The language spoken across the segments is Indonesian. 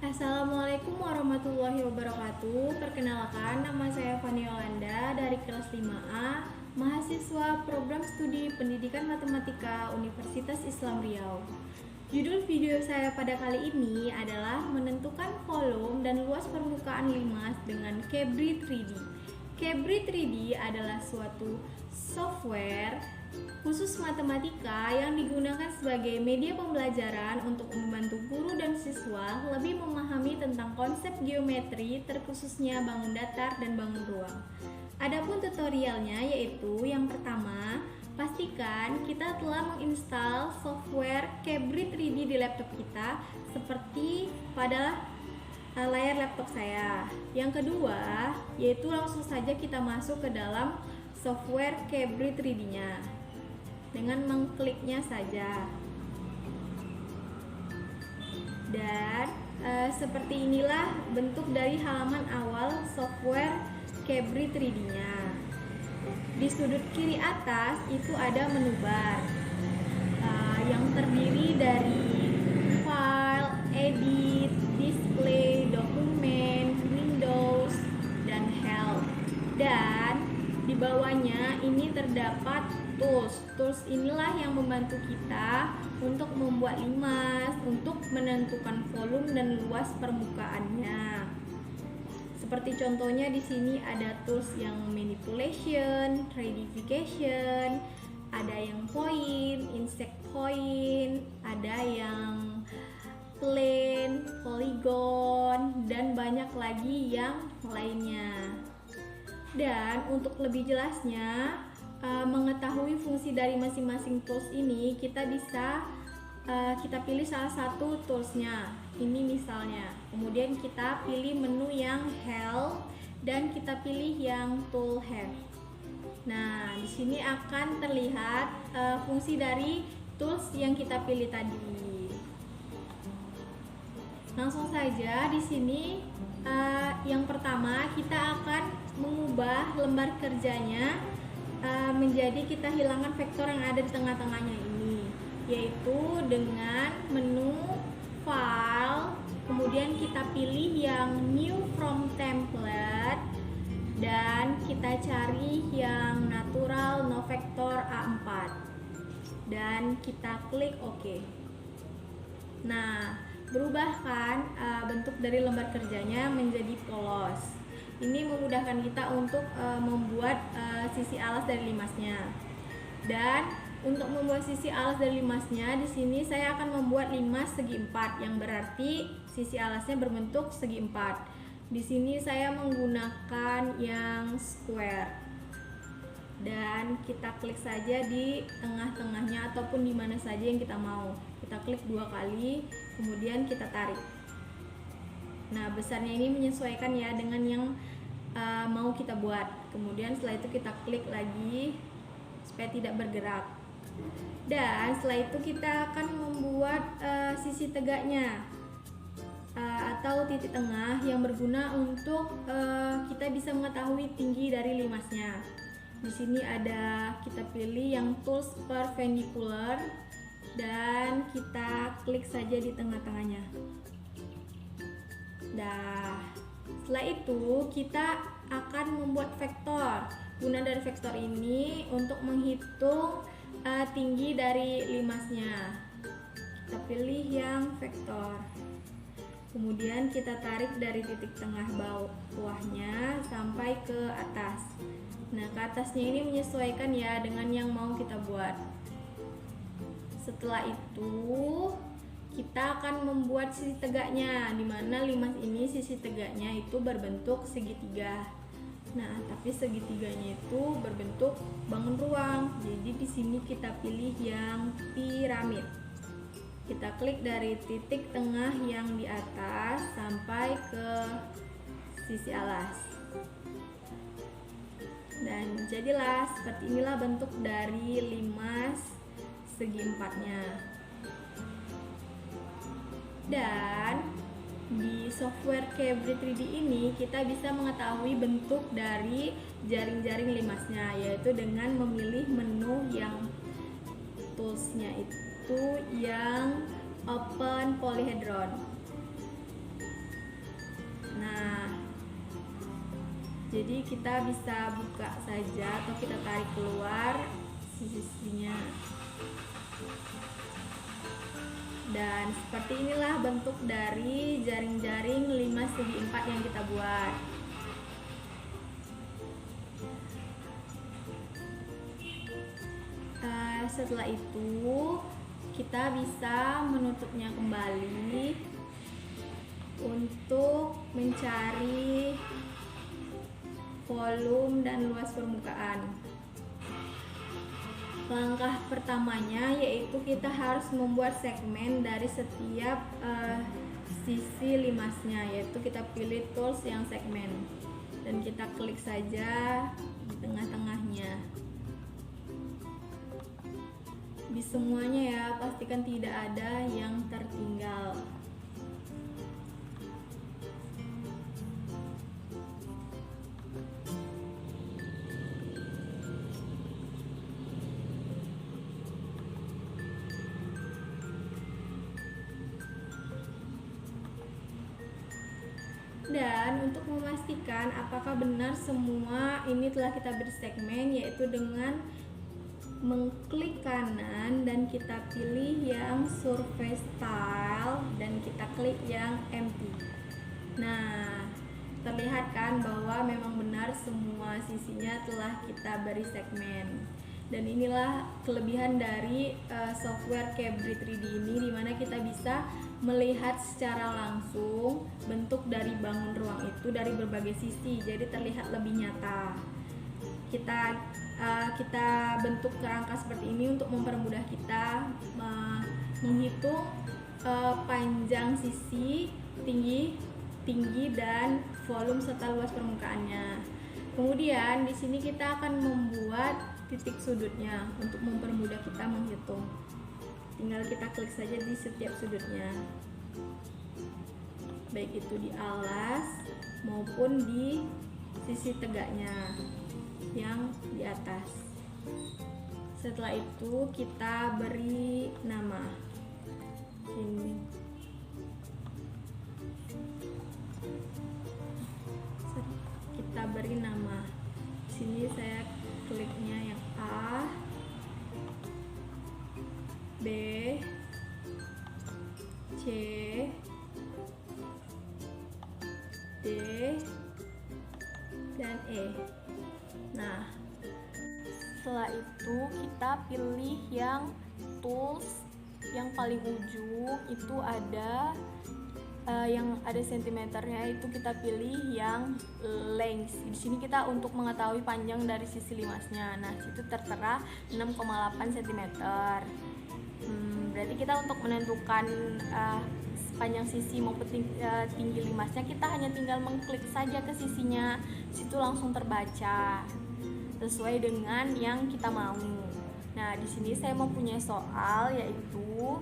Assalamualaikum warahmatullahi wabarakatuh. Perkenalkan, nama saya Fani Yolanda dari kelas 5A, mahasiswa program studi Pendidikan Matematika Universitas Islam Riau. Judul video saya pada kali ini adalah menentukan volume dan luas permukaan limas dengan Cabri 3D. Cabri 3D adalah suatu software khusus matematika yang digunakan sebagai media pembelajaran untuk membantu guru dan siswa lebih memahami tentang konsep geometri, terkhususnya bangun datar dan bangun ruang. Adapun tutorialnya yaitu yang pertama, pastikan kita telah menginstal software Cabri 3D di laptop kita seperti pada layar laptop saya. Yang kedua, yaitu langsung saja kita masuk ke dalam software Cabri 3D-nya dengan mengkliknya saja. Dan seperti inilah bentuk dari halaman awal software Cabri 3D-nya. Di sudut kiri atas itu ada menu bar yang terdiri dari file, edit, display, dokumen, windows, dan help. Dan di bawahnya ini terdapat tools. Tools inilah yang membantu kita untuk membuat limas, untuk menentukan volume dan luas permukaannya. Seperti contohnya di sini ada tools yang manipulation, radification, ada yang point, insect point, ada yang plane, polygon, dan banyak lagi yang lainnya. Dan untuk lebih jelasnya, mengetahui fungsi dari masing-masing tools ini, kita bisa kita pilih salah satu toolsnya. Ini misalnya, kemudian kita pilih menu yang help dan kita pilih yang tool have. Nah, di sini akan terlihat fungsi dari tools yang kita pilih tadi. Langsung saja di sini yang pertama kita akan mengubah lembar kerjanya menjadi kita hilangkan vektor yang ada di tengah-tengahnya ini, yaitu dengan menu file, kemudian kita pilih yang new from template dan kita cari yang natural no vector A4 dan kita klik OK. Nah, berubah kan bentuk dari lembar kerjanya menjadi polos. Ini memudahkan kita untuk membuat sisi alas dari limasnya. Dan untuk membuat sisi alas dari limasnya, di sini saya akan membuat limas segi 4, yang berarti sisi alasnya berbentuk segi 4. Di sini saya menggunakan yang square. Dan kita klik saja di tengah-tengahnya ataupun di mana saja yang kita mau. Kita klik 2 kali, kemudian kita tarik. Nah, besarnya ini menyesuaikan ya dengan yang mau kita buat. Kemudian setelah itu kita klik lagi supaya tidak bergerak. Dan setelah itu kita akan membuat sisi tegaknya atau titik tengah yang berguna untuk kita bisa mengetahui tinggi dari limasnya. Di sini ada, kita pilih yang tools perpendicular dan kita klik saja di tengah-tengahnya. Nah, setelah itu kita akan membuat vektor. Guna dari vektor ini untuk menghitung tinggi dari limasnya. Kita pilih yang vektor. Kemudian kita tarik dari titik tengah bawahnya sampai ke atas. Nah, ke atasnya ini menyesuaikan ya dengan yang mau kita buat. Setelah itu kita akan membuat sisi tegaknya, di mana limas ini sisi tegaknya itu berbentuk segitiga. Nah, tapi segitiganya itu berbentuk bangun ruang. Jadi di sini kita pilih yang piramid. Kita klik dari titik tengah yang di atas sampai ke sisi alas. Dan jadilah seperti inilah bentuk dari limas segi 4-nya. Dan di software Cabri 3D ini kita bisa mengetahui bentuk dari jaring-jaring limasnya, yaitu dengan memilih menu yang toolsnya itu yang Open Polyhedron. Jadi kita bisa buka saja atau kita tarik keluar sisinya. Dan seperti inilah bentuk dari jaring-jaring 5x4 yang kita buat. Setelah itu kita bisa menutupnya kembali untuk mencari volume dan luas permukaan. Langkah pertamanya yaitu kita harus membuat segmen dari setiap sisi limasnya, yaitu kita pilih tools yang segmen dan kita klik saja di tengah-tengahnya. Di semuanya ya, pastikan tidak ada yang tertinggal. Dan untuk memastikan apakah benar semua ini telah kita beri segmen, yaitu dengan mengklik kanan dan kita pilih yang surface style dan kita klik yang empty. Nah, terlihat kan bahwa memang benar semua sisinya telah kita beri segmen. Dan inilah kelebihan dari software Cabri 3D ini, dimana kita bisa melihat secara langsung bentuk dari bangun ruang itu dari berbagai sisi, jadi terlihat lebih nyata. Kita bentuk kerangka seperti ini untuk mempermudah kita menghitung panjang sisi, tinggi dan volume serta luas permukaannya. Kemudian di sini kita akan membuat titik sudutnya untuk mempermudah kita menghitung. Tinggal kita klik saja di setiap sudutnya, baik itu di alas maupun di sisi tegaknya yang di atas. Setelah itu kita beri nama. Ini kita beri nama. Sini saya kliknya yang A, B, C, D, dan E. Nah, setelah itu kita pilih yang tools yang paling ujung, itu ada yang ada sentimeternya, itu kita pilih yang length. Di sini kita untuk mengetahui panjang dari sisi limasnya. Nah, situ tertera 6,8 cm. Berarti kita untuk menentukan panjang sisi maupun tinggi limasnya, kita hanya tinggal mengklik saja ke sisinya, situ langsung terbaca sesuai dengan yang kita mau. Nah, di sini saya mempunyai soal yaitu,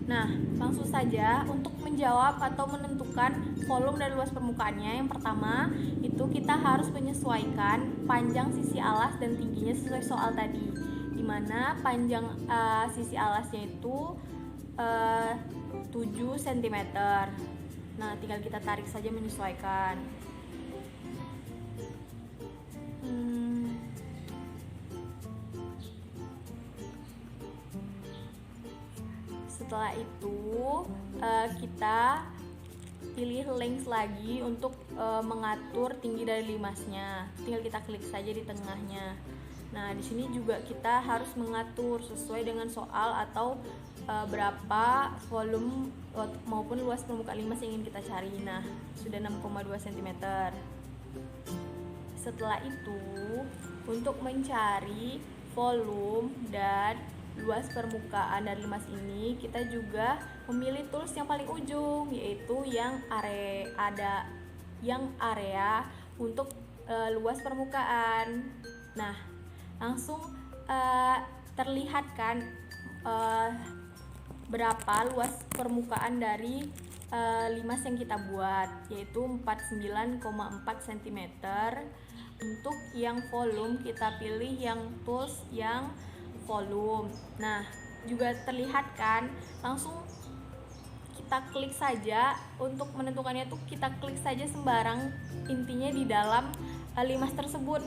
nah, langsung saja untuk menjawab atau menentukan volume dan luas permukaannya. Yang pertama itu kita harus menyesuaikan panjang sisi alas dan tingginya sesuai soal tadi, dimana panjang sisi alasnya itu 7 cm. Nah, tinggal kita tarik saja menyesuaikan. Setelah itu kita pilih length lagi untuk mengatur tinggi dari limasnya. Tinggal kita klik saja di tengahnya. Nah, di sini juga kita harus mengatur sesuai dengan soal atau berapa volume maupun luas permukaan limas yang ingin kita cari. Nah, sudah 6,2 cm. Setelah itu, untuk mencari volume dan luas permukaan dari limas ini, kita juga memilih tools yang paling ujung, yaitu yang area untuk luas permukaan. Nah, langsung terlihat kan berapa luas permukaan dari limas yang kita buat, yaitu 49,4 cm. Untuk yang volume kita pilih yang tools yang volume. Nah, juga terlihat kan, langsung kita klik saja. Untuk menentukannya tuh kita klik saja sembarang, intinya di dalam limas tersebut,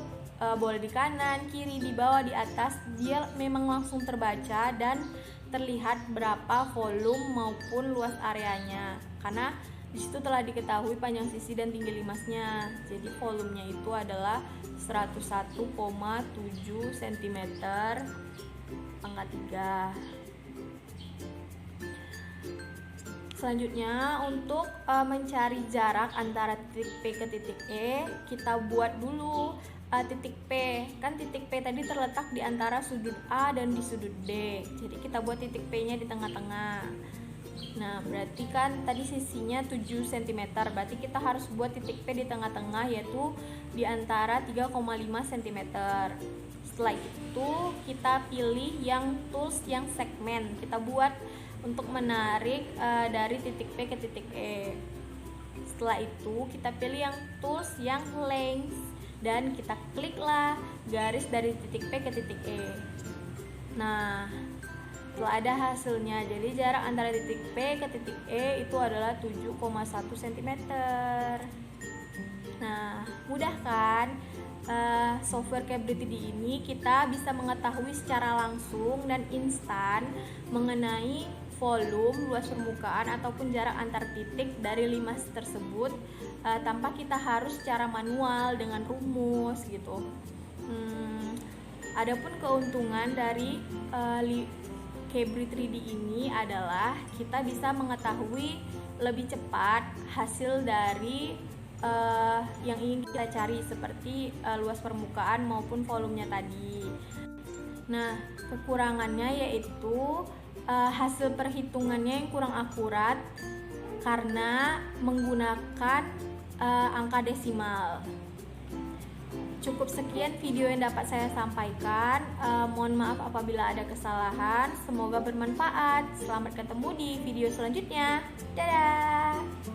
boleh di kanan, kiri, di bawah, di atas, dia memang langsung terbaca dan terlihat berapa volume maupun luas areanya, karena disitu telah diketahui panjang sisi dan tinggi limasnya. Jadi volumenya itu adalah 101,7 cm pangkat 3. Selanjutnya untuk mencari jarak antara titik P ke titik E, kita buat dulu titik P. Kan titik P tadi terletak di antara sudut A dan di sudut D. Jadi kita buat titik P-nya di tengah-tengah. Nah, berarti kan tadi sisinya 7 cm. Berarti kita harus buat titik P di tengah-tengah, yaitu di antara 3,5 cm. Setelah itu kita pilih yang tools yang segmen. Kita buat untuk menarik dari titik P ke titik E. Setelah itu kita pilih yang tools yang length dan kita kliklah garis dari titik P ke titik E. Nah, setelah ada hasilnya, jadi jarak antara titik P ke titik E itu adalah 7,1 cm. Nah, mudah kan? Software Cable3D ini kita bisa mengetahui secara langsung dan instan mengenai volume, luas permukaan ataupun jarak antar titik dari limas tersebut tanpa kita harus secara manual dengan rumus gitu. Adapun keuntungan dari Cable3D ini adalah kita bisa mengetahui lebih cepat hasil dari yang ingin kita cari, seperti luas permukaan maupun volumenya tadi. Nah, kekurangannya yaitu hasil perhitungannya yang kurang akurat karena menggunakan angka desimal. Cukup sekian video yang dapat saya sampaikan. Mohon maaf apabila ada kesalahan. Semoga bermanfaat. Selamat ketemu di video selanjutnya. Dadah.